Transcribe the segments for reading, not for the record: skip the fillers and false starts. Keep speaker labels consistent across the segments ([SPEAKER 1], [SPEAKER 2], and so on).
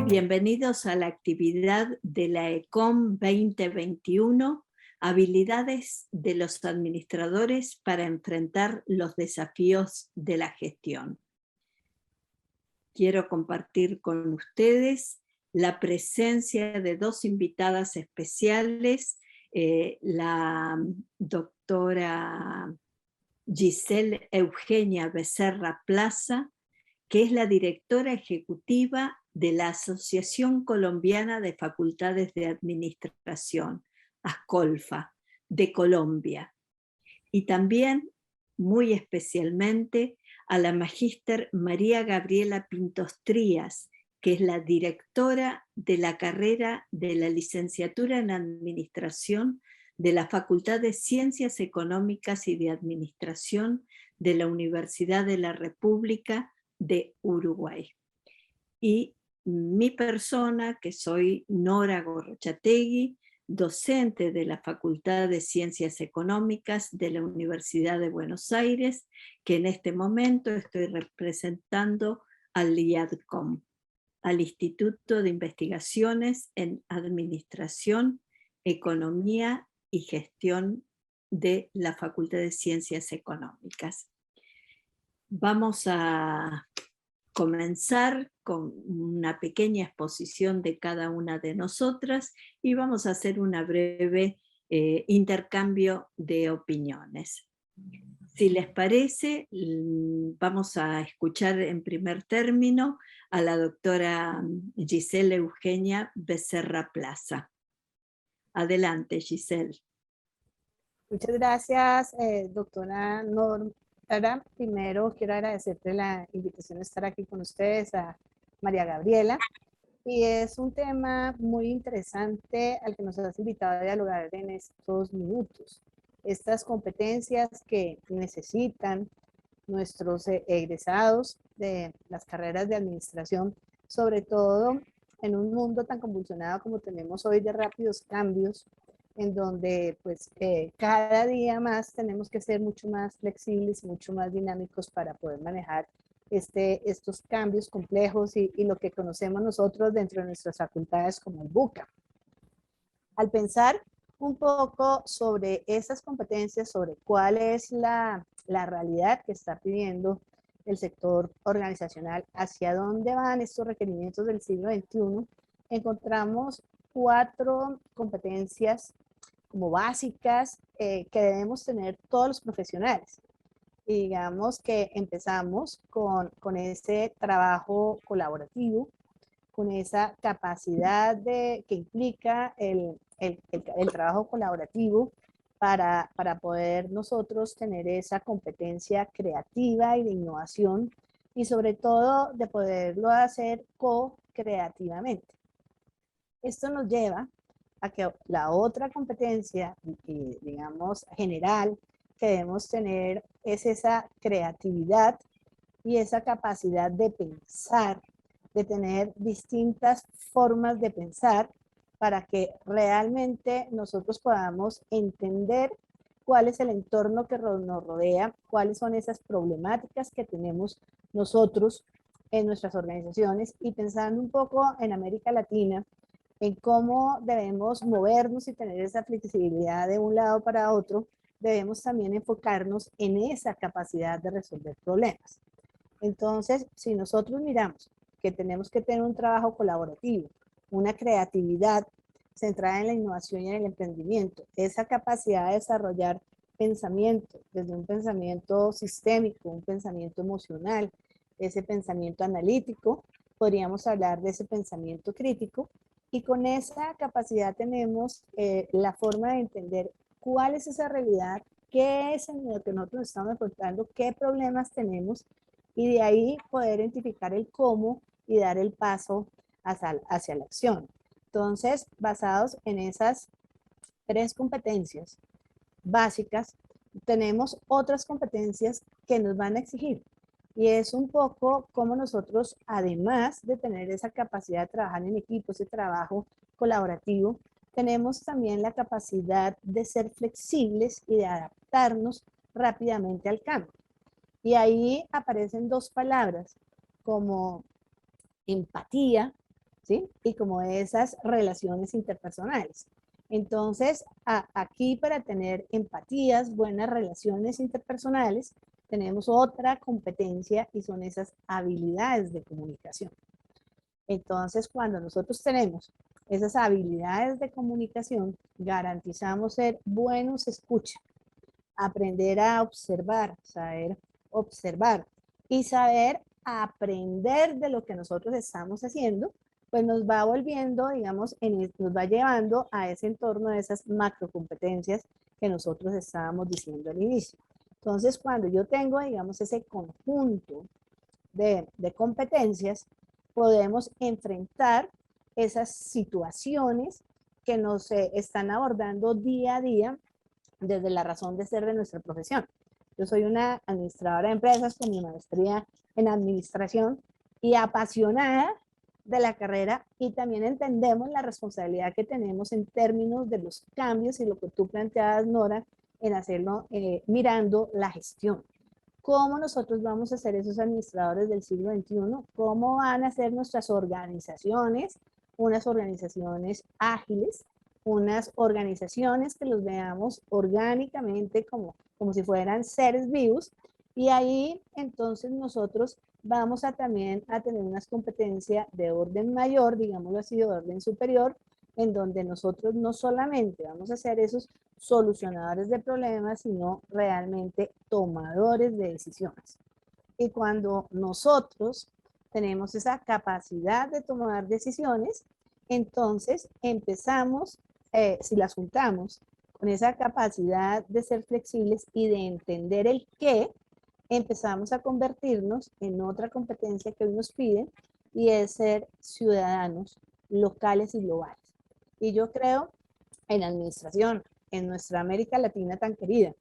[SPEAKER 1] Bienvenidos a la actividad de la ECOM 2021, habilidades de los administradores para enfrentar los desafíos de la gestión. Quiero compartir con ustedes la presencia de dos invitadas especiales, la doctora Giselle Eugenia Becerra Plaza, que es la directora ejecutiva de la Asociación Colombiana de Facultades de Administración, ASCOLFA, de Colombia. Y también, muy especialmente, a la magíster María Gabriela Pintos Trías, que es la directora de la carrera de la licenciatura en Administración de la Facultad de Ciencias Económicas y de Administración de la Universidad de la República de Uruguay. Y mi persona, que soy Nora Gorrochategui, docente de la Facultad de Ciencias Económicas de la Universidad de Buenos Aires, que en este momento estoy representando al IADCOM, al Instituto de Investigaciones en Administración, Economía y Gestión de la Facultad de Ciencias Económicas. Vamos a comenzar con una pequeña exposición de cada una de nosotras y vamos a hacer una breve intercambio de opiniones. Si les parece, vamos a escuchar en primer término a la doctora Giselle Eugenia Becerra Plaza. Adelante, Giselle.
[SPEAKER 2] Muchas gracias, doctora Norma. Primero quiero agradecerte la invitación a estar aquí con ustedes, a María Gabriela. Y es un tema muy interesante al que nos has invitado a dialogar en estos minutos. Estas competencias que necesitan nuestros egresados de las carreras de administración, sobre todo en un mundo tan convulsionado como tenemos hoy de rápidos cambios, en donde pues cada día más tenemos que ser mucho más flexibles, mucho más dinámicos para poder manejar estos cambios complejos y lo que conocemos nosotros dentro de nuestras facultades como el BUCA. Al pensar un poco sobre esas competencias, sobre cuál es la realidad que está pidiendo el sector organizacional, hacia dónde van estos requerimientos del siglo XXI, encontramos 4 competencias como básicas que debemos tener todos los profesionales. Y digamos que empezamos con ese trabajo colaborativo, con esa capacidad que implica el trabajo colaborativo para poder nosotros tener esa competencia creativa y de innovación y sobre todo de poderlo hacer co-creativamente. Esto nos lleva a que la otra competencia, digamos, general que debemos tener es esa creatividad y esa capacidad de pensar, de tener distintas formas de pensar para que realmente nosotros podamos entender cuál es el entorno que nos rodea, cuáles son esas problemáticas que tenemos nosotros en nuestras organizaciones y pensando un poco en América Latina, en cómo debemos movernos y tener esa flexibilidad de un lado para otro, debemos también enfocarnos en esa capacidad de resolver problemas. Entonces, si nosotros miramos que tenemos que tener un trabajo colaborativo, una creatividad centrada en la innovación y en el emprendimiento, esa capacidad de desarrollar pensamiento, desde un pensamiento sistémico, un pensamiento emocional, ese pensamiento analítico, podríamos hablar de ese pensamiento crítico, y con esa capacidad tenemos la forma de entender cuál es esa realidad, qué es en lo que nosotros estamos enfrentando, qué problemas tenemos, y de ahí poder identificar el cómo y dar el paso hacia la acción. Entonces, basados en esas 3 competencias básicas, tenemos otras competencias que nos van a exigir. Y es un poco como nosotros, además de tener esa capacidad de trabajar en equipo, ese trabajo colaborativo, tenemos también la capacidad de ser flexibles y de adaptarnos rápidamente al cambio. Y ahí aparecen 2 palabras como empatía, ¿sí? Y como esas relaciones interpersonales. Entonces, aquí para tener empatías, buenas relaciones interpersonales, tenemos otra competencia y son esas habilidades de comunicación. Entonces, cuando nosotros tenemos esas habilidades de comunicación, garantizamos ser buenos escucha, aprender a observar, saber observar y saber aprender de lo que nosotros estamos haciendo, pues nos va volviendo, digamos, nos va llevando a ese entorno de esas macrocompetencias que nosotros estábamos diciendo al inicio. Entonces, cuando yo tengo, digamos, ese conjunto de competencias, podemos enfrentar esas situaciones que nos están abordando día a día desde la razón de ser de nuestra profesión. Yo soy una administradora de empresas con mi maestría en administración y apasionada de la carrera, y también entendemos la responsabilidad que tenemos en términos de los cambios y lo que tú planteabas, Nora, en hacerlo mirando la gestión. ¿Cómo nosotros vamos a ser esos administradores del siglo XXI? ¿Cómo van a ser nuestras organizaciones? Unas organizaciones ágiles, unas organizaciones que los veamos orgánicamente como si fueran seres vivos, y ahí entonces nosotros vamos a también a tener unas competencias de orden mayor, digámoslo así, de orden superior, en donde nosotros no solamente vamos a ser esos solucionadores de problemas, sino realmente tomadores de decisiones. Y cuando nosotros tenemos esa capacidad de tomar decisiones, entonces empezamos, si las juntamos con esa capacidad de ser flexibles y de entender el qué, empezamos a convertirnos en otra competencia que hoy nos piden, y es ser ciudadanos locales y globales. Y yo creo en administración, en nuestra América Latina tan querida,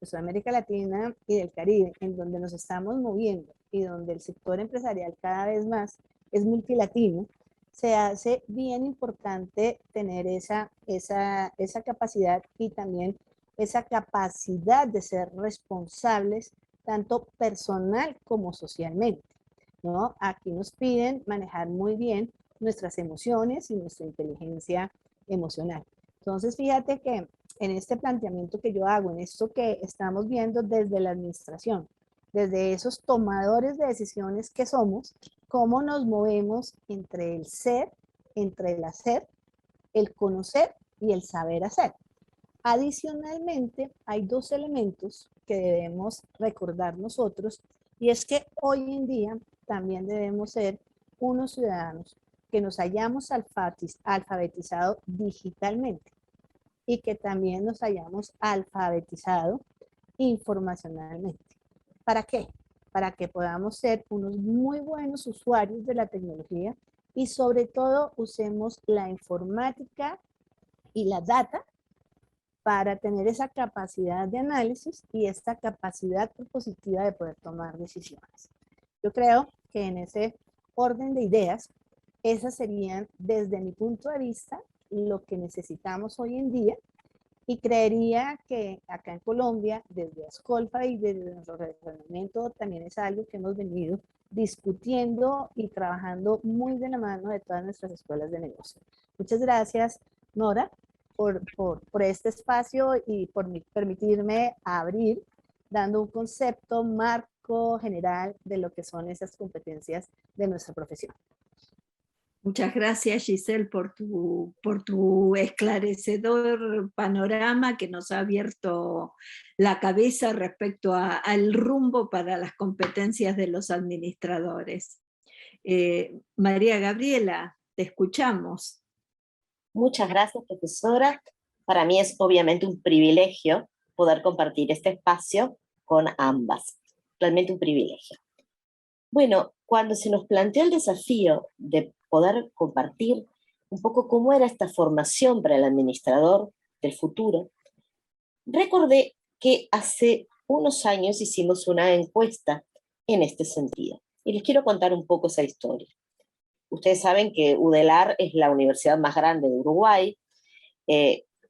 [SPEAKER 2] nuestra América Latina y del Caribe, en donde nos estamos moviendo y donde el sector empresarial cada vez más es multilatino, se hace bien importante tener esa capacidad, y también esa capacidad de ser responsables tanto personal como socialmente, ¿no? Aquí nos piden manejar muy bien nuestras emociones y nuestra inteligencia emocional. Entonces, fíjate que en este planteamiento que yo hago, en esto que estamos viendo desde la administración, desde esos tomadores de decisiones que somos, cómo nos movemos entre el ser, entre el hacer, el conocer y el saber hacer. Adicionalmente, hay dos elementos que debemos recordar nosotros, y es que hoy en día también debemos ser unos ciudadanos que nos hayamos alfabetizado digitalmente, y que también nos hayamos alfabetizado informacionalmente. ¿Para qué? Para que podamos ser unos muy buenos usuarios de la tecnología, y sobre todo usemos la informática y la data para tener esa capacidad de análisis y esta capacidad propositiva de poder tomar decisiones. Yo creo que en ese orden de ideas, esas serían, desde mi punto de vista, lo que necesitamos hoy en día, y creería que acá en Colombia, desde Ascolfa y desde nuestro relacionamiento, también es algo que hemos venido discutiendo y trabajando muy de la mano de todas nuestras escuelas de negocio. Muchas gracias, Nora, por este espacio y por permitirme abrir, dando un concepto, marco general de lo que son esas competencias de nuestra profesión.
[SPEAKER 1] Muchas gracias, Giselle, por tu esclarecedor panorama que nos ha abierto la cabeza respecto al rumbo para las competencias de los administradores. María Gabriela, te escuchamos.
[SPEAKER 3] Muchas gracias, profesora. Para mí es obviamente un privilegio poder compartir este espacio con ambas. Realmente un privilegio. Bueno, cuando se nos planteó el desafío de poder compartir un poco cómo era esta formación para el administrador del futuro, recordé que hace unos años hicimos una encuesta en este sentido. Y les quiero contar un poco esa historia. Ustedes saben que UDELAR es la universidad más grande de Uruguay,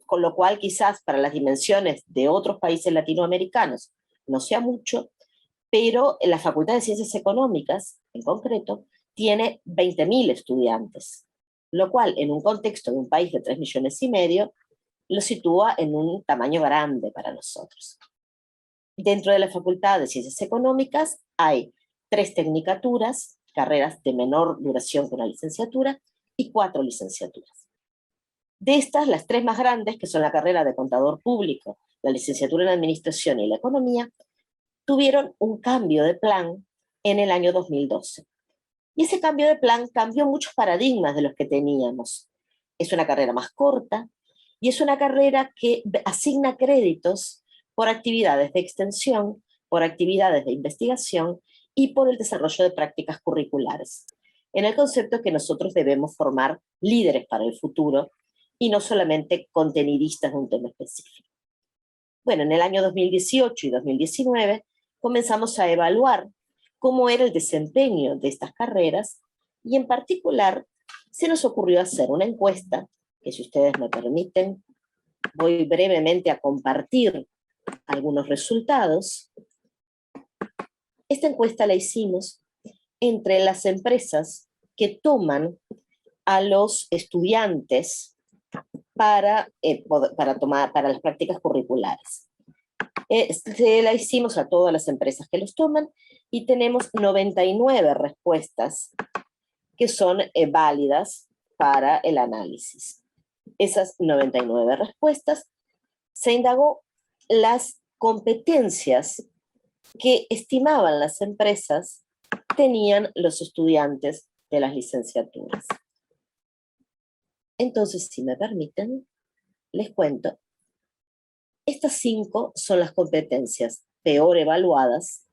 [SPEAKER 3] con lo cual quizás para las dimensiones de otros países latinoamericanos no sea mucho, pero la Facultad de Ciencias Económicas, en concreto, tiene 20.000 estudiantes. lo cual en un contexto de un país de 3,5 millones, lo sitúa en un tamaño grande para nosotros. Dentro de la Facultad de Ciencias Económicas hay 3 tecnicaturas, carreras de menor duración que una licenciatura, y 4 licenciaturas. De estas, las 3 más grandes, que son la carrera de Contador Público, la licenciatura en Administración y la Economía, tuvieron un cambio de plan en el año 2012. Y ese cambio de plan cambió muchos paradigmas de los que teníamos. Es una carrera más corta y es una carrera que asigna créditos por actividades de extensión, por actividades de investigación y por el desarrollo de prácticas curriculares, en el concepto que nosotros debemos formar líderes para el futuro y no solamente contenidistas de un tema específico. Bueno, en el año 2018 y 2019 comenzamos a evaluar cómo era el desempeño de estas carreras y en particular se nos ocurrió hacer una encuesta, que si ustedes me permiten, voy brevemente a compartir algunos resultados. Esta encuesta la hicimos entre las empresas que toman a los estudiantes para las prácticas curriculares. Se la hicimos a todas las empresas que los toman y tenemos 99 respuestas que son válidas para el análisis. Esas 99 respuestas se indagó las competencias que estimaban las empresas tenían los estudiantes de las licenciaturas. Entonces, si me permiten, les cuento. Estas 5 son las competencias peor evaluadas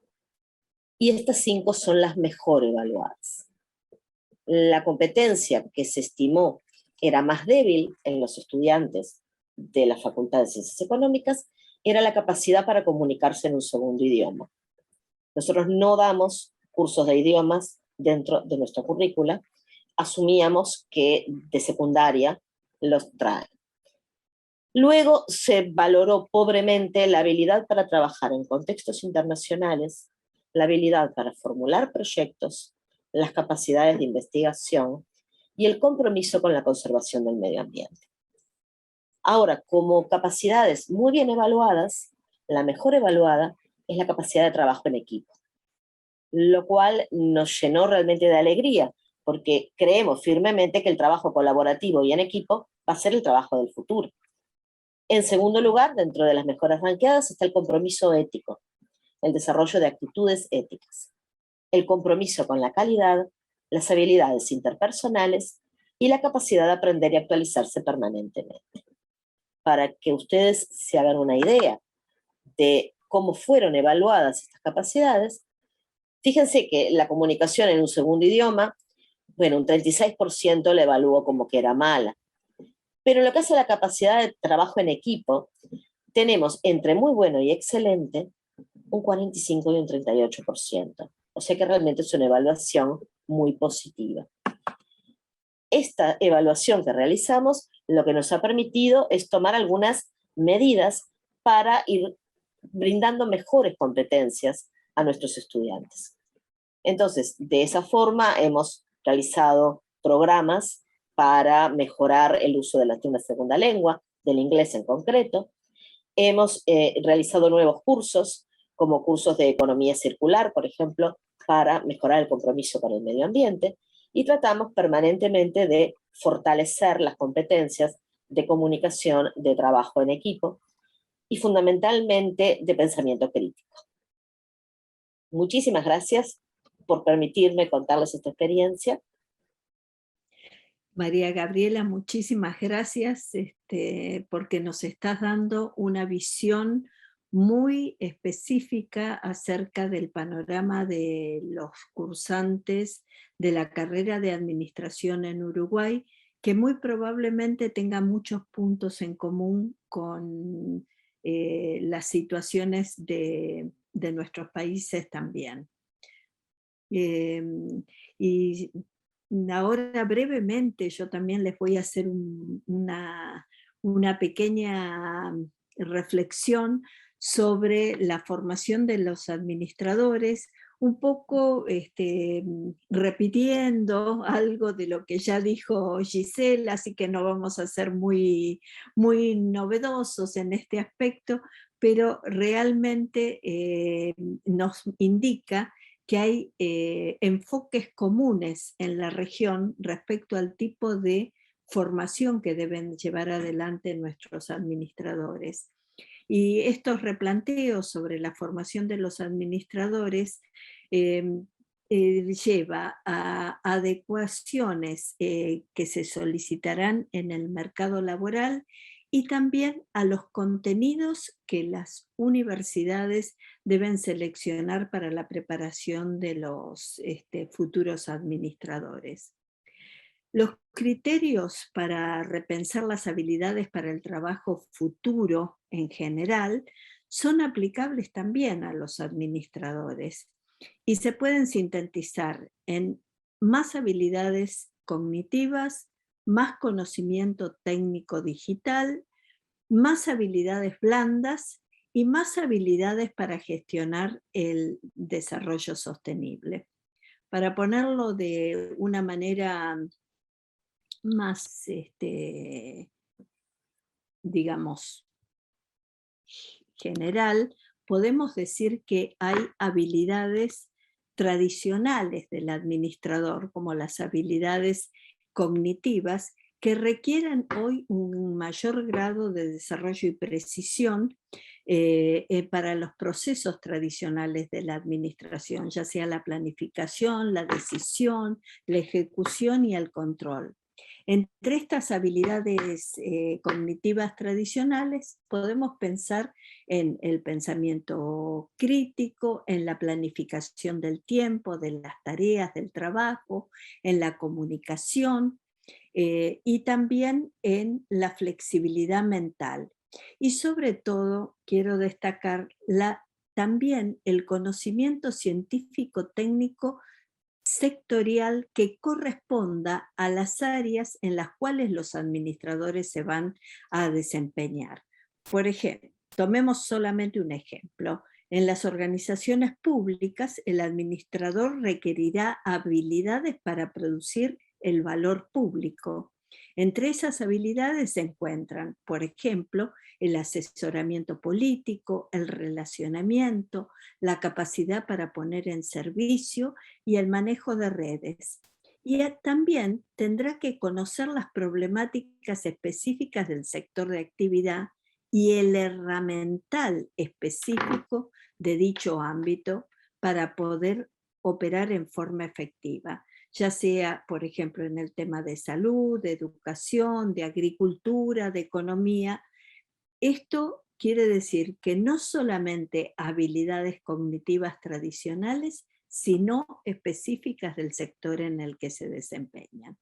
[SPEAKER 3] y estas 5 son las mejor evaluadas. La competencia que se estimó era más débil en los estudiantes de la Facultad de Ciencias Económicas era la capacidad para comunicarse en un segundo idioma. Nosotros no damos cursos de idiomas dentro de nuestra currícula, asumíamos que de secundaria los traen. Luego se valoró pobremente la habilidad para trabajar en contextos internacionales, la habilidad para formular proyectos, las capacidades de investigación y el compromiso con la conservación del medio ambiente. Ahora, como capacidades muy bien evaluadas, la mejor evaluada es la capacidad de trabajo en equipo, lo cual nos llenó realmente de alegría, porque creemos firmemente que el trabajo colaborativo y en equipo va a ser el trabajo del futuro. En segundo lugar, dentro de las mejoras ranqueadas está el compromiso ético, el desarrollo de actitudes éticas, el compromiso con la calidad, las habilidades interpersonales y la capacidad de aprender y actualizarse permanentemente. Para que ustedes se hagan una idea de cómo fueron evaluadas estas capacidades, fíjense que la comunicación en un segundo idioma, bueno, un 36% la evaluó como que era mala. Pero en lo que hace a la capacidad de trabajo en equipo, tenemos entre muy bueno y excelente un 45 y un 38%. O sea que realmente es una evaluación muy positiva. Esta evaluación que realizamos lo que nos ha permitido es tomar algunas medidas para ir brindando mejores competencias a nuestros estudiantes. Entonces, de esa forma hemos realizado programas para mejorar el uso de una segunda lengua, del inglés en concreto. Hemos realizado nuevos cursos, como cursos de economía circular, por ejemplo, para mejorar el compromiso con el medio ambiente, y tratamos permanentemente de fortalecer las competencias de comunicación, de trabajo en equipo, y fundamentalmente de pensamiento crítico. Muchísimas gracias por permitirme contarles esta experiencia.
[SPEAKER 1] María Gabriela, muchísimas gracias porque nos estás dando una visión muy específica acerca del panorama de los cursantes de la carrera de administración en Uruguay, que muy probablemente tenga muchos puntos en común con las situaciones de nuestros países también. Y ahora brevemente yo también les voy a hacer una pequeña reflexión sobre la formación de los administradores, un poco repitiendo algo de lo que ya dijo Gisela, así que no vamos a ser muy, muy novedosos en este aspecto, pero realmente nos indica que hay enfoques comunes en la región respecto al tipo de formación que deben llevar adelante nuestros administradores. Y estos replanteos sobre la formación de los administradores lleva a adecuaciones que se solicitarán en el mercado laboral y también a los contenidos que las universidades deben seleccionar para la preparación de los futuros administradores. Los criterios para repensar las habilidades para el trabajo futuro en general son aplicables también a los administradores y se pueden sintetizar en más habilidades cognitivas, más conocimiento técnico digital, más habilidades blandas y más habilidades para gestionar el desarrollo sostenible. Para ponerlo de una manera más, digamos, general, podemos decir que hay habilidades tradicionales del administrador, como las habilidades cognitivas, que requieren hoy un mayor grado de desarrollo y precisión para los procesos tradicionales de la administración, ya sea la planificación, la decisión, la ejecución y el control. Entre estas habilidades cognitivas tradicionales podemos pensar en el pensamiento crítico, en la planificación del tiempo, de las tareas, del trabajo, en la comunicación y también en la flexibilidad mental. Y sobre todo quiero destacar también el conocimiento científico técnico sectorial que corresponda a las áreas en las cuales los administradores se van a desempeñar. Por ejemplo, tomemos solamente un ejemplo. En las organizaciones públicas, el administrador requerirá habilidades para producir el valor público. Entre esas habilidades se encuentran, por ejemplo, el asesoramiento político, el relacionamiento, la capacidad para poner en servicio y el manejo de redes. Y también tendrá que conocer las problemáticas específicas del sector de actividad y el herramental específico de dicho ámbito para poder operar en forma efectiva, ya sea, por ejemplo, en el tema de salud, de educación, de agricultura, de economía. Esto quiere decir que no solamente habilidades cognitivas tradicionales, sino específicas del sector en el que se desempeñan.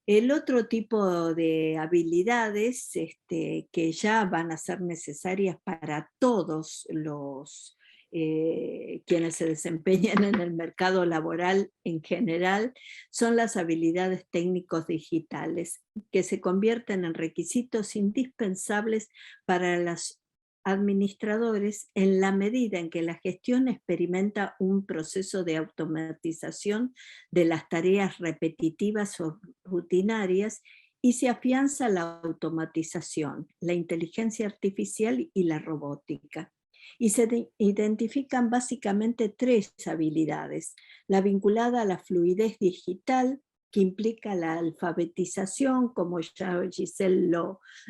[SPEAKER 1] El otro tipo de habilidades que ya van a ser necesarias para todos los quienes se desempeñan en el mercado laboral en general son las habilidades técnicos digitales, que se convierten en requisitos indispensables para los administradores en la medida en que la gestión experimenta un proceso de automatización de las tareas repetitivas o rutinarias y se afianza la automatización, la inteligencia artificial y la robótica. Y se identifican básicamente tres habilidades: la vinculada a la fluidez digital, que implica la alfabetización, como ya Giselle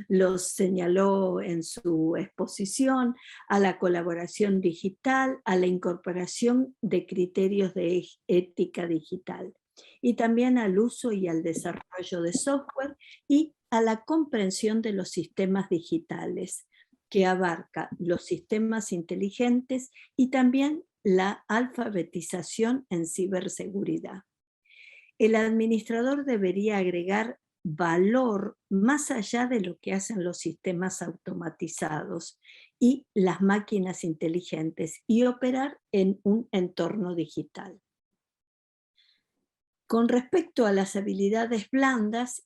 [SPEAKER 1] lo señaló en su exposición, a la colaboración digital, a la incorporación de criterios de ética digital, y también al uso y al desarrollo de software y a la comprensión de los sistemas digitales, que abarca los sistemas inteligentes y también la alfabetización en ciberseguridad. El administrador debería agregar valor más allá de lo que hacen los sistemas automatizados y las máquinas inteligentes y operar en un entorno digital. Con respecto a las habilidades blandas,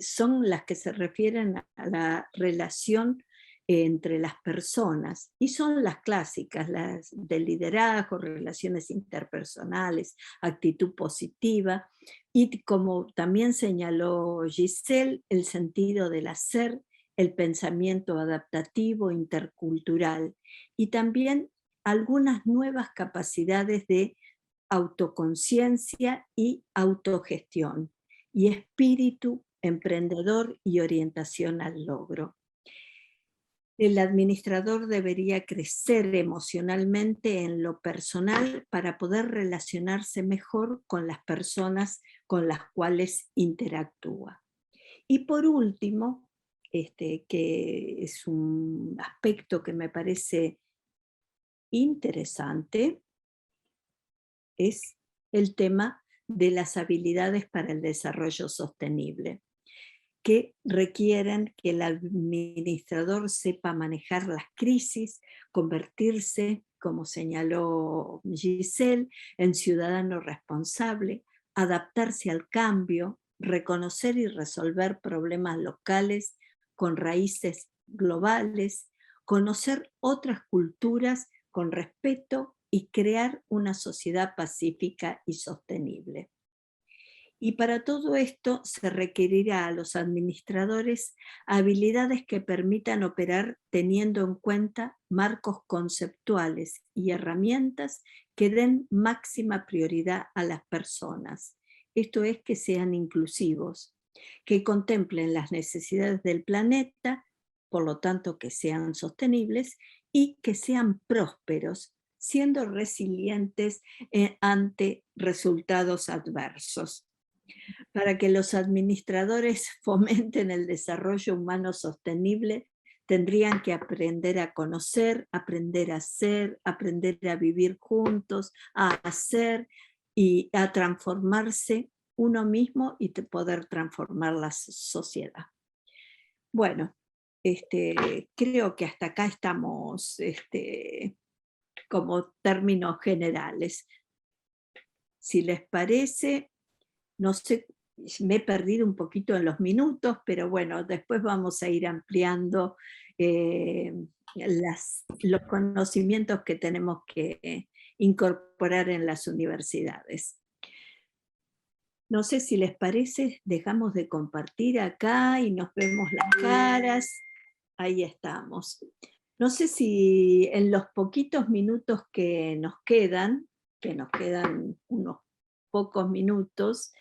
[SPEAKER 1] son las que se refieren a la relación entre las personas, y son las clásicas, las del liderazgo, relaciones interpersonales, actitud positiva, y como también señaló Giselle, el sentido del hacer, el pensamiento adaptativo, intercultural, y también algunas nuevas capacidades de autoconciencia y autogestión, y espíritu emprendedor y orientación al logro. El administrador debería crecer emocionalmente en lo personal para poder relacionarse mejor con las personas con las cuales interactúa. Y por último, que es un aspecto que me parece interesante, es el tema de las habilidades para el desarrollo sostenible, que requieren que el administrador sepa manejar las crisis, convertirse, como señaló Giselle, en ciudadano responsable, adaptarse al cambio, reconocer y resolver problemas locales con raíces globales, conocer otras culturas con respeto y crear una sociedad pacífica y sostenible. Y para todo esto se requerirá a los administradores habilidades que permitan operar teniendo en cuenta marcos conceptuales y herramientas que den máxima prioridad a las personas. Esto es, que sean inclusivos, que contemplen las necesidades del planeta, por lo tanto que sean sostenibles, y que sean prósperos, siendo resilientes ante resultados adversos. Para que los administradores fomenten el desarrollo humano sostenible, tendrían que aprender a conocer, aprender a ser, aprender a vivir juntos, a hacer y a transformarse uno mismo y poder transformar la sociedad. Bueno, creo que hasta acá estamos como términos generales. Si les parece, no sé, me he perdido un poquito en los minutos, pero bueno, después vamos a ir ampliando los conocimientos que tenemos que incorporar en las universidades. No sé si les parece, dejamos de compartir acá y nos vemos las caras. Ahí estamos. No sé si en los poquitos minutos que nos quedan unos pocos minutos,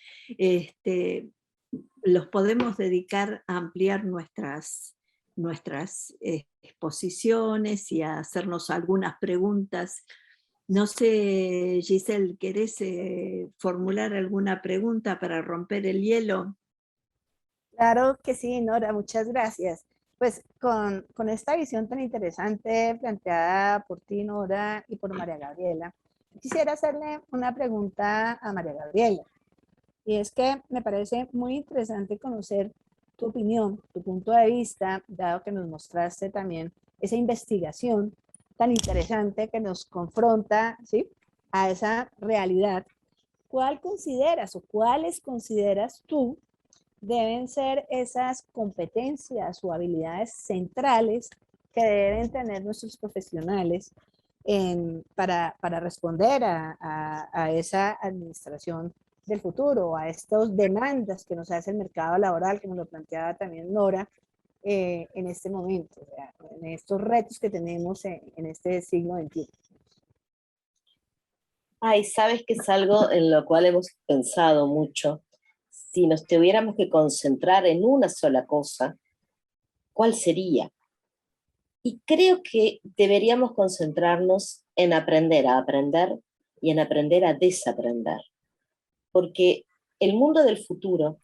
[SPEAKER 1] los podemos dedicar a ampliar nuestras exposiciones y a hacernos algunas preguntas. No sé, Giselle, ¿querés formular alguna pregunta para romper el hielo?
[SPEAKER 2] Claro que sí, Nora, muchas gracias. Pues con esta visión tan interesante planteada por ti, Nora, y por María Gabriela, quisiera hacerle una pregunta a María Gabriela. Y es que me parece muy interesante conocer tu opinión, tu punto de vista, dado que nos mostraste también esa investigación tan interesante que nos confronta, ¿sí?, a esa realidad. ¿Cuál consideras o cuáles consideras tú deben ser esas competencias o habilidades centrales que deben tener nuestros profesionales para responder a esa administración del futuro, a estas demandas que nos hace el mercado laboral, como lo planteaba también Nora, en este momento, o sea, en estos retos que tenemos en este siglo XXI?
[SPEAKER 3] Ay, sabes que es algo en lo cual hemos pensado mucho. Si nos tuviéramos que concentrar en una sola cosa, ¿cuál sería? Y creo que deberíamos concentrarnos en aprender a aprender y en aprender a desaprender, porque el mundo del futuro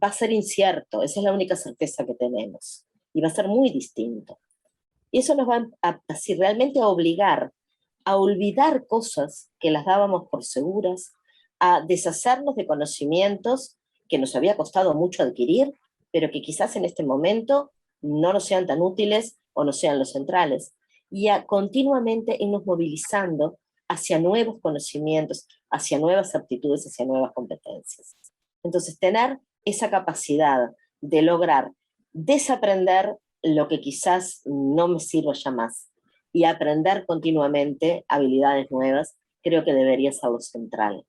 [SPEAKER 3] va a ser incierto, esa es la única certeza que tenemos, y va a ser muy distinto. Y eso nos va así realmente a obligar a olvidar cosas que las dábamos por seguras, a deshacernos de conocimientos que nos había costado mucho adquirir, pero que quizás en este momento no nos sean tan útiles o no sean los centrales, y a continuamente irnos movilizando hacia nuevos conocimientos, hacia nuevas aptitudes, hacia nuevas competencias. Entonces, tener esa capacidad de lograr desaprender lo que quizás no me sirva ya más y aprender continuamente habilidades nuevas, creo que debería ser lo central.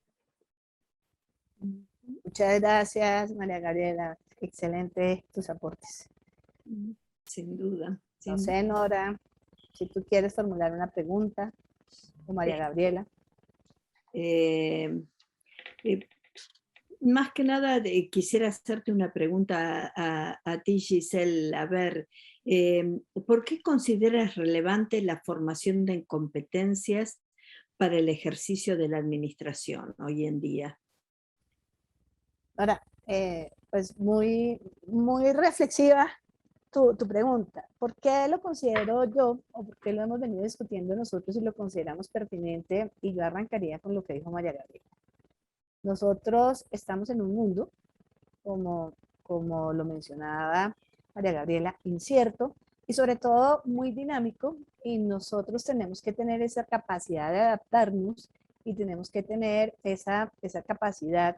[SPEAKER 2] Muchas gracias, María Gabriela. Excelente tus aportes.
[SPEAKER 1] Sin duda.
[SPEAKER 2] No sé, Nora, si tú quieres formular una pregunta, o María Gabriela.
[SPEAKER 1] Más que nada quisiera hacerte una pregunta a ti, Giselle. A ver, ¿por qué consideras relevante la formación de competencias para el ejercicio de la administración hoy en día?
[SPEAKER 2] Ahora, pues muy reflexiva tu pregunta. ¿Por qué lo considero yo, o por qué lo hemos venido discutiendo nosotros y lo consideramos pertinente? Y yo arrancaría con lo que dijo María Gabriela. Nosotros estamos en un mundo, como lo mencionaba María Gabriela, incierto y sobre todo muy dinámico, y nosotros tenemos que tener esa capacidad de adaptarnos y tenemos que tener esa capacidad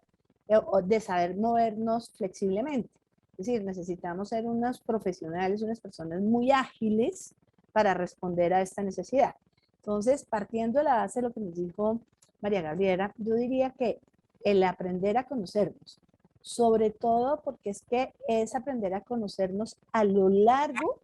[SPEAKER 2] de saber movernos flexiblemente. Es decir, necesitamos ser unos profesionales, unas personas muy ágiles para responder a esta necesidad. Entonces, partiendo de la base de lo que nos dijo María Gabriela, yo diría que el aprender a conocernos, sobre todo porque es que es aprender a conocernos a lo largo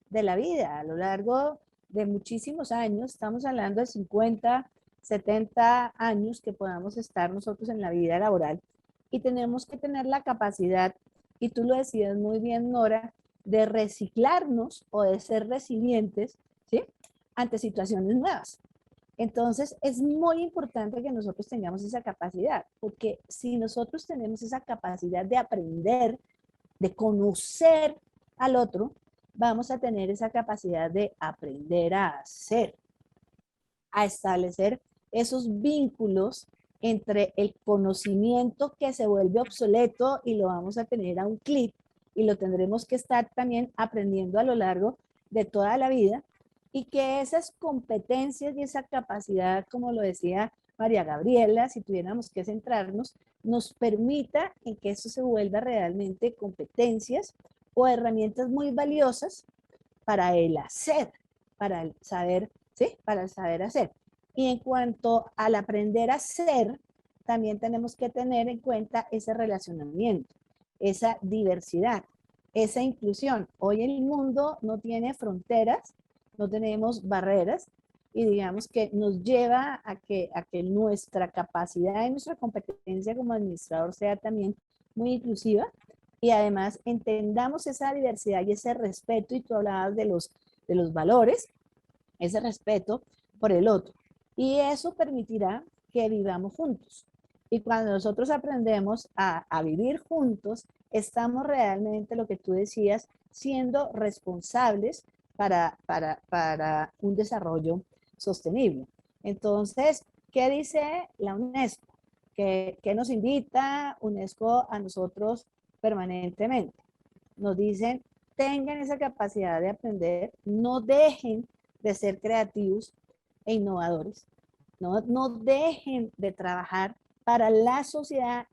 [SPEAKER 2] de la vida, a lo largo de muchísimos años. Estamos hablando de 50, 70 años que podamos estar nosotros en la vida laboral, y tenemos que tener la capacidad, y tú lo decías muy bien, Nora, de reciclarnos o de ser resilientes, ¿sí?, ante situaciones nuevas. Entonces, es muy importante que nosotros tengamos esa capacidad, porque si nosotros tenemos esa capacidad de aprender, de conocer al otro, vamos a tener esa capacidad de aprender a hacer, a establecer esos vínculos entre el conocimiento que se vuelve obsoleto y lo vamos a tener a un clic, y lo tendremos que estar también aprendiendo a lo largo de toda la vida, y que esas competencias y esa capacidad, como lo decía María Gabriela, si tuviéramos que centrarnos, nos permita en que eso se vuelva realmente competencias o herramientas muy valiosas para el hacer, para el saber, ¿sí?, para el saber hacer. Y en cuanto al aprender a ser, también tenemos que tener en cuenta ese relacionamiento, esa diversidad, esa inclusión. Hoy el mundo no tiene fronteras, no tenemos barreras, y digamos que nos lleva a que nuestra capacidad y nuestra competencia como administrador sea también muy inclusiva, y además entendamos esa diversidad y ese respeto, y tú hablabas de los valores, ese respeto por el otro. Y eso permitirá que vivamos juntos. Y cuando nosotros aprendemos a vivir juntos, estamos realmente, lo que tú decías, siendo responsables para un desarrollo sostenible. Entonces, ¿qué dice la UNESCO? ¿Qué nos invita UNESCO a nosotros permanentemente? Nos dicen, tengan esa capacidad de aprender, no dejen de ser creativos e innovadores, no dejen de trabajar para la sociedad,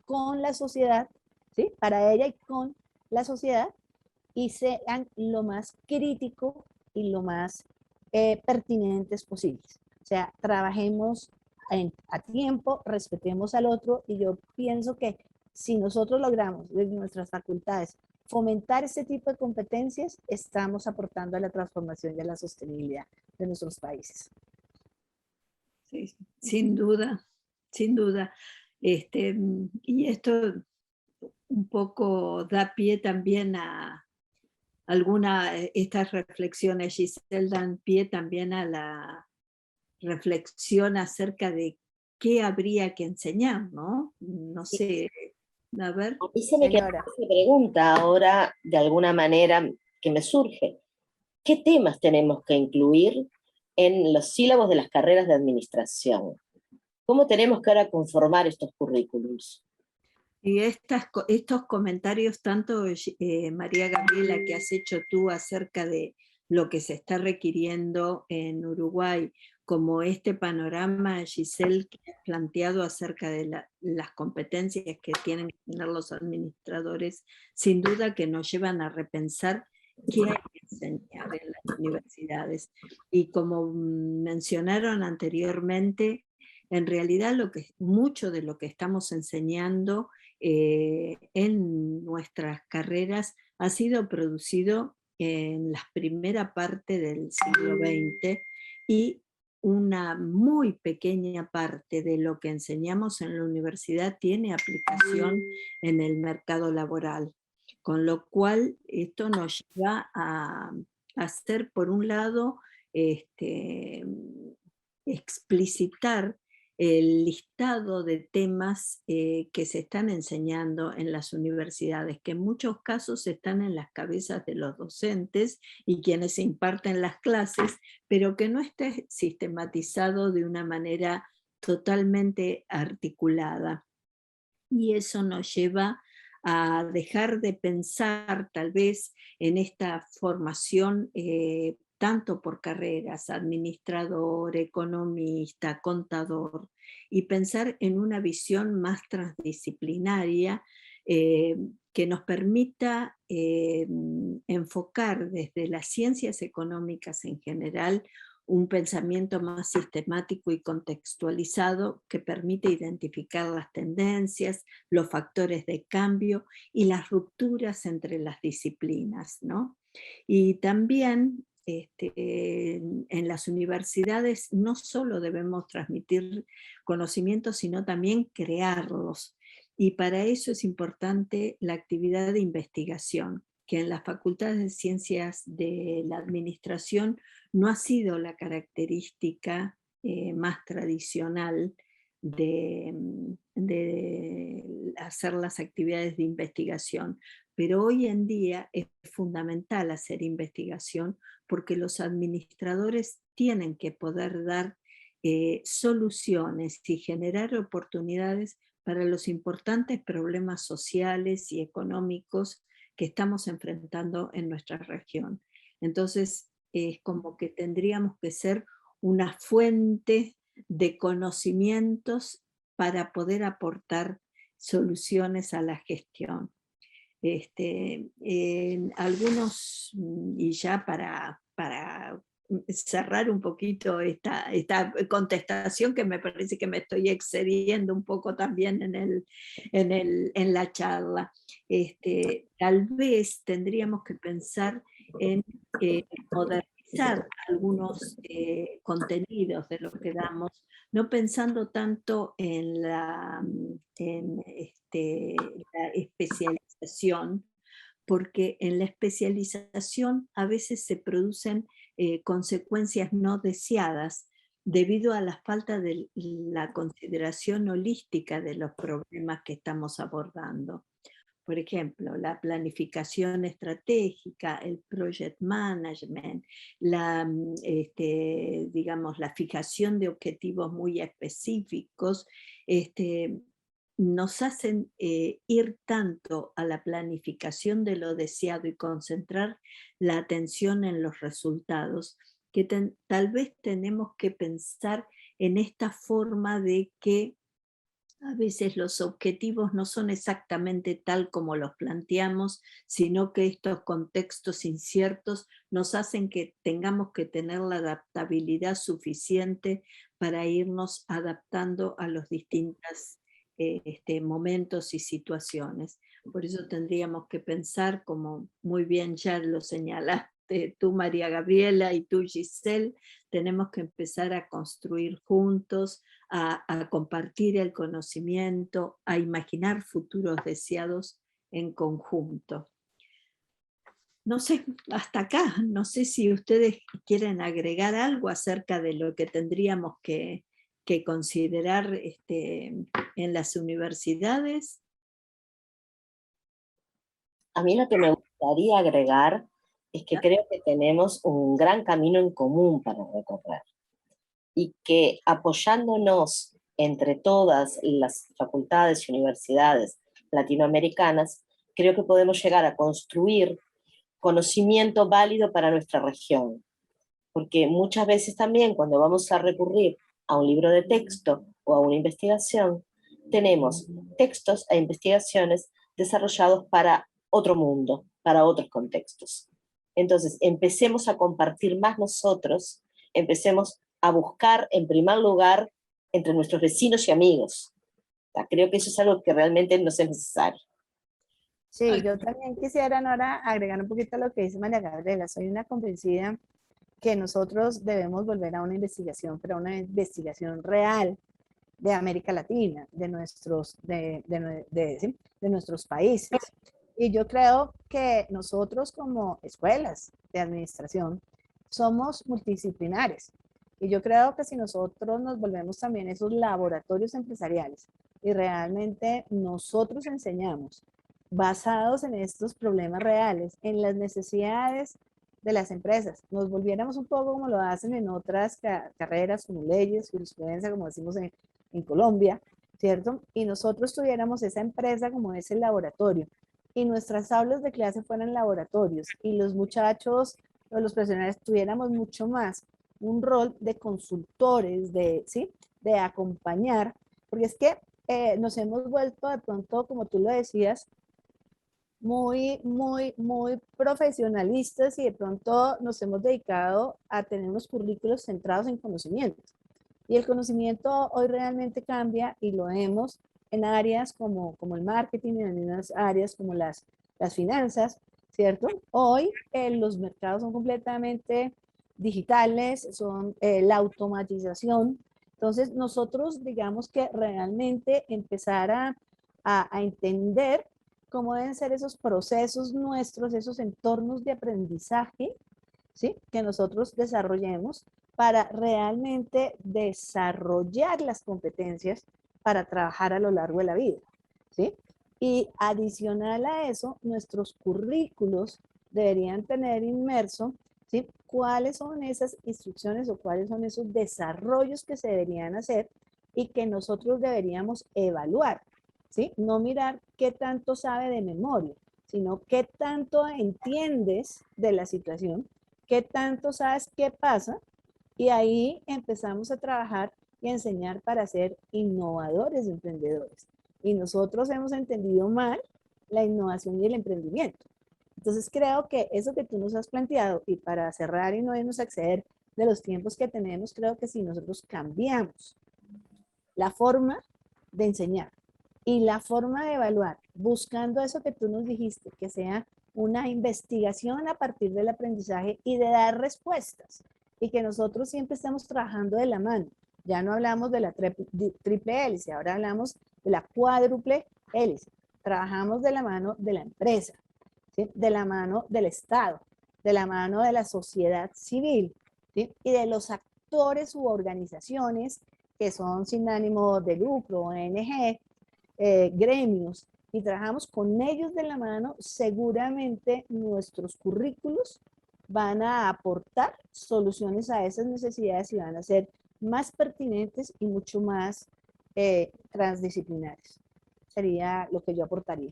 [SPEAKER 2] con la sociedad, ¿sí?, para ella y con la sociedad, y sean lo más crítico y lo más pertinentes posibles. O sea, trabajemos a tiempo, respetemos al otro, y yo pienso que si nosotros logramos desde nuestras facultades fomentar este tipo de competencias, estamos aportando a la transformación y a la sostenibilidad de nuestros países.
[SPEAKER 1] Sí, sin duda, sin duda. Y esto un poco da pie también a estas reflexiones, Giselle, dan pie también a la reflexión acerca de qué habría que enseñar, ¿no? No sé, a ver.
[SPEAKER 3] A mí se me queda esa pregunta ahora, de alguna manera, que me surge. ¿Qué temas tenemos que incluir en los sílabos de las carreras de administración? ¿Cómo tenemos que ahora conformar estos currículums?
[SPEAKER 1] Y estos comentarios, tanto María Gabriela, que has hecho tú acerca de lo que se está requiriendo en Uruguay, como este panorama, Giselle, que has planteado acerca de las competencias que tienen que tener los administradores, sin duda que nos llevan a repensar qué hay que enseñar en las universidades. Y como mencionaron anteriormente, en realidad mucho de lo que estamos enseñando en nuestras carreras ha sido producido en la primera parte del siglo XX, y una muy pequeña parte de lo que enseñamos en la universidad tiene aplicación en el mercado laboral. Con lo cual esto nos lleva a hacer, por un lado, explicitar el listado de temas que se están enseñando en las universidades, que en muchos casos están en las cabezas de los docentes y quienes imparten las clases, pero que no está sistematizado de una manera totalmente articulada. Y eso nos lleva a dejar de pensar tal vez en esta formación tanto por carreras, administrador, economista, contador, y pensar en una visión más transdisciplinaria que nos permita enfocar desde las ciencias económicas en general un pensamiento más sistemático y contextualizado que permite identificar las tendencias, los factores de cambio y las rupturas entre las disciplinas, ¿no? Y también en las universidades no solo debemos transmitir conocimientos, sino también crearlos. Y para eso es importante la actividad de investigación, que en las facultades de ciencias de la administración no ha sido la característica más tradicional de hacer las actividades de investigación. Pero hoy en día es fundamental hacer investigación porque los administradores tienen que poder dar soluciones y generar oportunidades para los importantes problemas sociales y económicos que estamos enfrentando en nuestra región. Entonces, es como que tendríamos que ser una fuente de conocimientos para poder aportar soluciones a la gestión. Algunos, y ya para cerrar un poquito esta contestación, que me parece que me estoy excediendo un poco también en la charla, tal vez tendríamos que pensar en modernizar algunos contenidos de lo que damos, no pensando tanto en la especialización, porque en la especialización a veces se producen consecuencias no deseadas debido a la falta de la consideración holística de los problemas que estamos abordando. Por ejemplo, la planificación estratégica, el project management, digamos, la fijación de objetivos muy específicos, nos hacen ir tanto a la planificación de lo deseado y concentrar la atención en los resultados, que tal vez tenemos que pensar en esta forma de que a veces los objetivos no son exactamente tal como los planteamos, sino que estos contextos inciertos nos hacen que tengamos que tener la adaptabilidad suficiente para irnos adaptando a los distintos momentos y situaciones. Por eso tendríamos que pensar, como muy bien ya lo señalaste tú, María Gabriela, y tú, Giselle, tenemos que empezar a construir juntos, a compartir el conocimiento, a imaginar futuros deseados en conjunto. No sé, hasta acá, no sé si ustedes quieren agregar algo acerca de lo que tendríamos que considerar en las universidades.
[SPEAKER 3] A mí lo que me gustaría agregar es que creo que tenemos un gran camino en común para recorrer y que apoyándonos entre todas las facultades y universidades latinoamericanas, creo que podemos llegar a construir conocimiento válido para nuestra región. Porque muchas veces también cuando vamos a recurrir a un libro de texto o a una investigación, tenemos textos e investigaciones desarrollados para otro mundo, para otros contextos. Entonces, empecemos a compartir más nosotros, empecemos a buscar en primer lugar entre nuestros vecinos y amigos. O sea, creo que eso es algo que realmente nos es necesario.
[SPEAKER 2] Sí, yo también quisiera, Nora, agregar un poquito a lo que dice María Gabriela. Soy una convencida que nosotros debemos volver a una investigación, pero una investigación real de América Latina, de nuestros países. Y yo creo que nosotros como escuelas de administración somos multidisciplinares. Y yo creo que si nosotros nos volvemos también esos laboratorios empresariales y realmente nosotros enseñamos basados en estos problemas reales, en las necesidades de las empresas, nos volviéramos un poco como lo hacen en otras carreras como leyes, jurisprudencia, como decimos en Colombia, ¿cierto? Y nosotros tuviéramos esa empresa como ese laboratorio y nuestras aulas de clase fueran laboratorios y los muchachos o los profesionales tuviéramos mucho más un rol de consultores, ¿sí? De acompañar, porque es que nos hemos vuelto de pronto, como tú lo decías, muy profesionalistas y de pronto nos hemos dedicado a tener unos currículos centrados en conocimiento. Y el conocimiento hoy realmente cambia y lo vemos en áreas como el marketing, en unas áreas como las finanzas, ¿cierto? Hoy los mercados son completamente digitales, son la automatización. Entonces nosotros digamos que realmente empezar a entender cómo deben ser esos procesos nuestros, esos entornos de aprendizaje, ¿sí? Que nosotros desarrollemos para realmente desarrollar las competencias para trabajar a lo largo de la vida, ¿sí? Y adicional a eso, nuestros currículos deberían tener inmerso, ¿sí? Cuáles son esas instrucciones o cuáles son esos desarrollos que se deberían hacer y que nosotros deberíamos evaluar, ¿sí? No mirar qué tanto sabe de memoria, sino qué tanto entiendes de la situación, qué tanto sabes qué pasa, y ahí empezamos a trabajar y a enseñar para ser innovadores y emprendedores. Y nosotros hemos entendido mal la innovación y el emprendimiento. Entonces creo que eso que tú nos has planteado, y para cerrar y no irnos a exceder de los tiempos que tenemos, creo que si nosotros cambiamos la forma de enseñar y la forma de evaluar, buscando eso que tú nos dijiste, que sea una investigación a partir del aprendizaje y de dar respuestas, y que nosotros siempre estemos trabajando de la mano. Ya no hablamos de la triple hélice, ahora hablamos de la cuádruple hélice. Trabajamos de la mano de la empresa, ¿sí? De la mano del Estado, de la mano de la sociedad civil, ¿sí? Y de los actores u organizaciones que son sin ánimo de lucro, ONG, gremios, y trabajamos con ellos de la mano, seguramente nuestros currículos van a aportar soluciones a esas necesidades y van a ser más pertinentes y mucho más transdisciplinares. Sería lo que yo aportaría.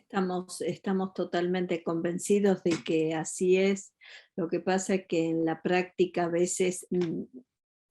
[SPEAKER 1] Estamos totalmente convencidos de que así es. Lo que pasa es que en la práctica a veces,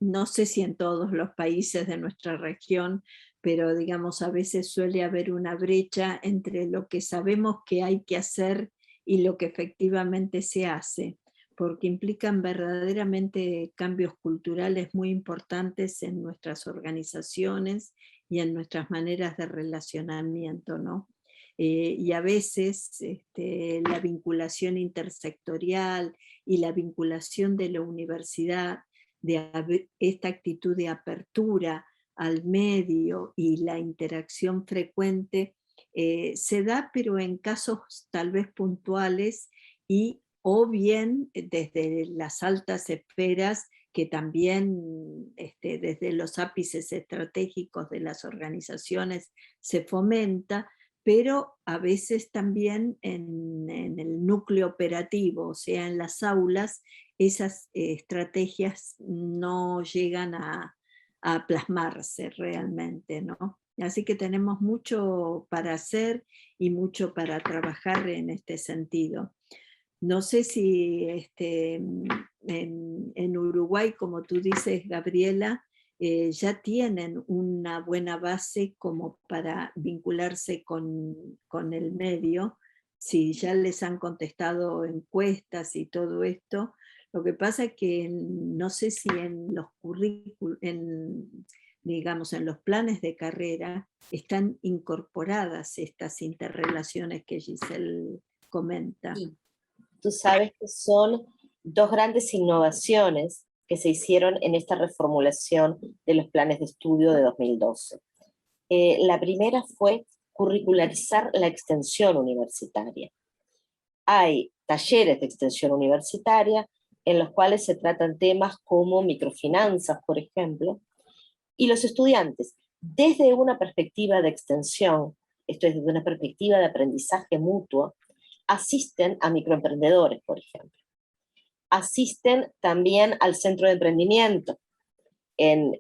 [SPEAKER 1] no sé si en todos los países de nuestra región, pero digamos a veces suele haber una brecha entre lo que sabemos que hay que hacer y lo que efectivamente se hace, porque implican verdaderamente cambios culturales muy importantes en nuestras organizaciones y en nuestras maneras de relacionamiento, ¿no? Y a veces la vinculación intersectorial y la vinculación de la universidad, de esta actitud de apertura al medio y la interacción frecuente, se da, pero en casos tal vez puntuales y o bien desde las altas esferas, que también desde los ápices estratégicos de las organizaciones se fomenta, pero a veces también en el núcleo operativo, o sea, en las aulas, esas estrategias no llegan a plasmarse realmente, ¿no? Así que tenemos mucho para hacer y mucho para trabajar en este sentido. No sé si en Uruguay, como tú dices, Gabriela, ya tienen una buena base como para vincularse con el medio, si ya les han contestado encuestas y todo esto. Lo que pasa es que no sé si en los currículos, digamos, en los planes de carrera, están incorporadas estas interrelaciones que Giselle comenta.
[SPEAKER 3] Sí. Tú sabes que son dos grandes innovaciones que se hicieron en esta reformulación de los planes de estudio de 2012. La primera fue curricularizar la extensión universitaria. Hay talleres de extensión universitaria en los cuales se tratan temas como microfinanzas, por ejemplo, y los estudiantes, desde una perspectiva de extensión, esto es desde una perspectiva de aprendizaje mutuo, asisten a microemprendedores, por ejemplo. Asisten también al centro de emprendimiento,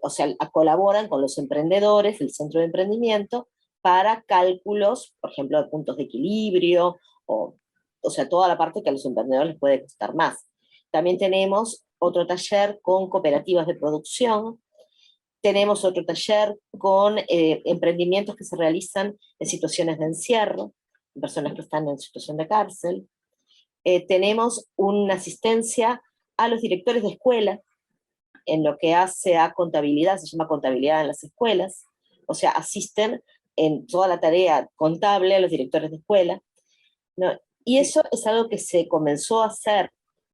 [SPEAKER 3] o sea, colaboran con los emprendedores del centro de emprendimiento para cálculos, por ejemplo, de puntos de equilibrio, o sea, toda la parte que a los emprendedores les puede costar más. También tenemos otro taller con cooperativas de producción, tenemos otro taller con emprendimientos que se realizan en situaciones de encierro, personas que están en situación de cárcel. Tenemos una asistencia a los directores de escuela, en lo que hace a contabilidad, se llama contabilidad en las escuelas, o sea, asisten en toda la tarea contable a los directores de escuela, ¿no? Y eso es algo que se comenzó a hacer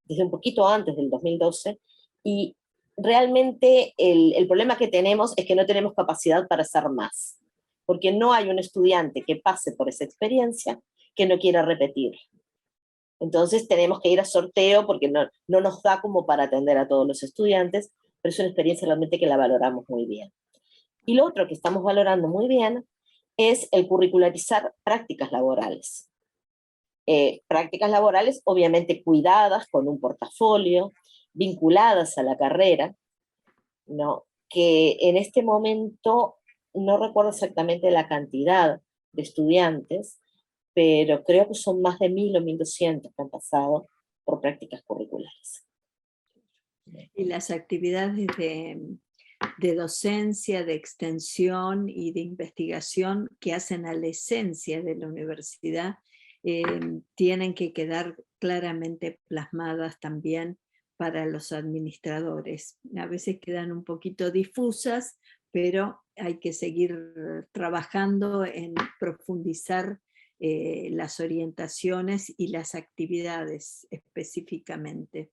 [SPEAKER 3] desde un poquito antes del 2012, y realmente el problema que tenemos es que no tenemos capacidad para hacer más, porque no hay un estudiante que pase por esa experiencia que no quiera repetir. Entonces tenemos que ir a sorteo porque no nos da como para atender a todos los estudiantes, pero es una experiencia realmente que la valoramos muy bien. Y lo otro que estamos valorando muy bien es el curricularizar prácticas laborales. Prácticas laborales obviamente cuidadas con un portafolio, vinculadas a la carrera, ¿no? Que en este momento no recuerdo exactamente la cantidad de estudiantes, pero creo que son más de 1000 o 1200 que han pasado por prácticas curriculares.
[SPEAKER 1] Y las actividades de docencia, de extensión y de investigación que hacen a la esencia de la universidad tienen que quedar claramente plasmadas también para los administradores. A veces quedan un poquito difusas, pero hay que seguir trabajando en profundizar las orientaciones y las actividades específicamente.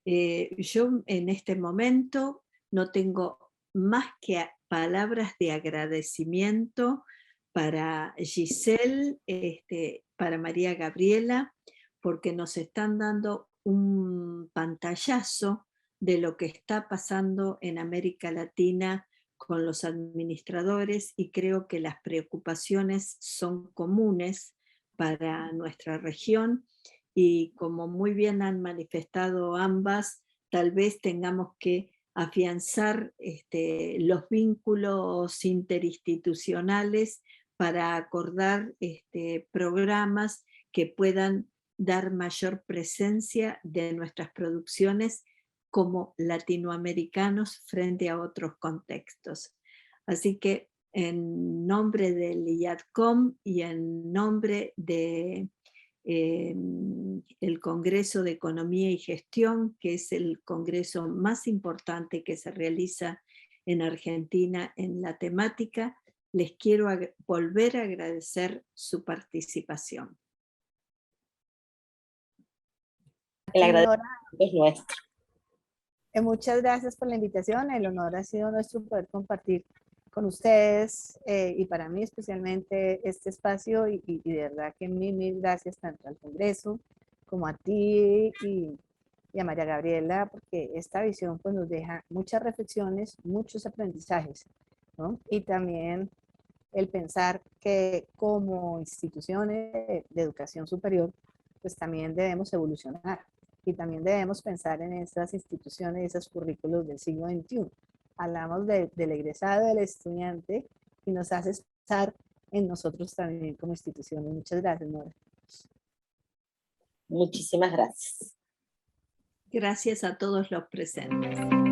[SPEAKER 1] Yo en este momento no tengo más que palabras de agradecimiento para Giselle, para María Gabriela, porque nos están dando un pantallazo de lo que está pasando en América Latina con los administradores, y creo que las preocupaciones son comunes para nuestra región, y como muy bien han manifestado ambas, tal vez tengamos que afianzar los vínculos interinstitucionales para acordar programas que puedan dar mayor presencia de nuestras producciones como latinoamericanos frente a otros contextos. Así que en nombre del IADCOM y en nombre de el Congreso de Economía y Gestión, que es el congreso más importante que se realiza en Argentina en la temática, les quiero volver a agradecer su participación.
[SPEAKER 3] El agradecimiento es nuestro.
[SPEAKER 2] Muchas gracias por la invitación. El honor ha sido nuestro poder compartir con ustedes y para mí especialmente este espacio, y de verdad que mil gracias tanto al Congreso como a ti y a María Gabriela, porque esta visión pues nos deja muchas reflexiones, muchos aprendizajes, ¿no? Y también el pensar que como instituciones de educación superior pues también debemos evolucionar, y también debemos pensar en esas instituciones, esos currículos del siglo XXI. Hablamos del egresado, del estudiante, y nos hace pensar en nosotros también como instituciones. Muchas gracias, Nora.
[SPEAKER 3] Muchísimas gracias.
[SPEAKER 1] Gracias a todos los presentes.